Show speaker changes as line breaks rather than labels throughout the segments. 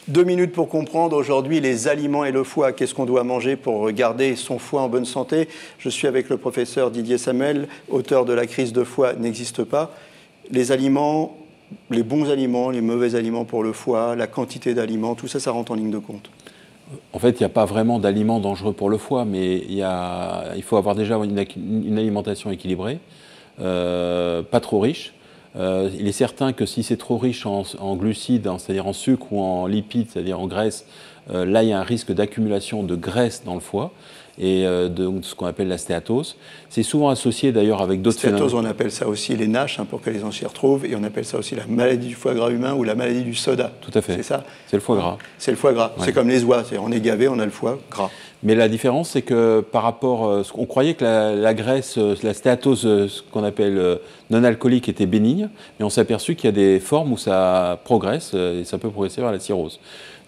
2 minutes pour comprendre aujourd'hui les aliments et le foie. Qu'est-ce qu'on doit manger pour garder son foie en bonne santé? Je suis avec le professeur Didier Samuel, auteur de La crise de foie n'existe pas. Les aliments, les bons aliments, les mauvais aliments pour le foie, la quantité d'aliments, tout ça, ça rentre en ligne de compte.
En fait, il n'y a pas vraiment d'aliments dangereux pour le foie, mais il faut avoir déjà une alimentation équilibrée, pas trop riche. Il est certain que si c'est trop riche en glucides, c'est-à-dire en sucre ou en lipides, c'est-à-dire en graisse, là il y a un risque d'accumulation de graisse dans le foie et de ce qu'on appelle la stéatose. C'est souvent associé d'ailleurs avec d'autres phénomènes.
Stéatose, on appelle ça aussi les NASH, pour que les gens s'y retrouvent, et on appelle ça aussi la maladie du foie gras humain ou la maladie du soda.
Tout à fait.
C'est ça?
C'est le foie gras.
C'est le foie gras. Ouais. C'est comme les oies, on est gavé, on a le foie gras.
Mais la différence, c'est que par rapport, on croyait que la graisse, la stéatose, ce qu'on appelle non alcoolique, était bénigne, mais on s'est aperçu qu'il y a des formes où ça progresse et ça peut progresser vers la cirrhose.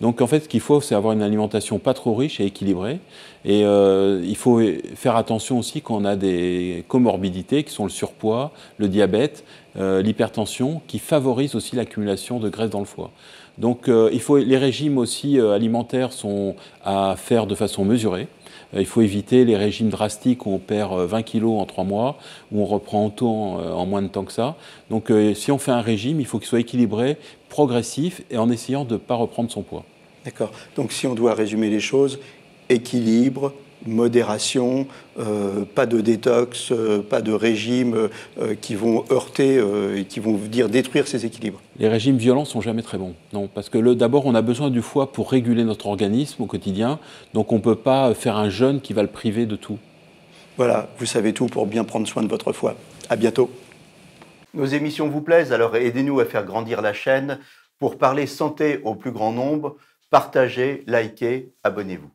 Donc en fait, ce qu'il faut, c'est avoir une alimentation pas trop riche et équilibrée. Et il faut faire attention aussi quand on a des comorbidités, qui sont le surpoids, le diabète, l'hypertension, qui favorisent aussi l'accumulation de graisse dans le foie. Donc les régimes aussi alimentaires sont à faire de façon mesurée. Il faut éviter les régimes drastiques où on perd 20 kilos en 3 mois, où on reprend autant en moins de temps que ça. Donc si on fait un régime, il faut qu'il soit équilibré, progressif et en essayant de ne pas reprendre son poids.
D'accord. Donc si on doit résumer les choses, équilibre, modération, pas de détox, pas de régimes qui vont heurter et qui vont détruire ces équilibres.
Les régimes violents ne sont jamais très bons, non, parce que d'abord on a besoin du foie pour réguler notre organisme au quotidien, donc on ne peut pas faire un jeûne qui va le priver de tout.
Voilà, vous savez tout pour bien prendre soin de votre foie. À bientôt. Nos émissions vous plaisent, alors aidez-nous à faire grandir la chaîne. Pour parler santé au plus grand nombre, partagez, likez, abonnez-vous.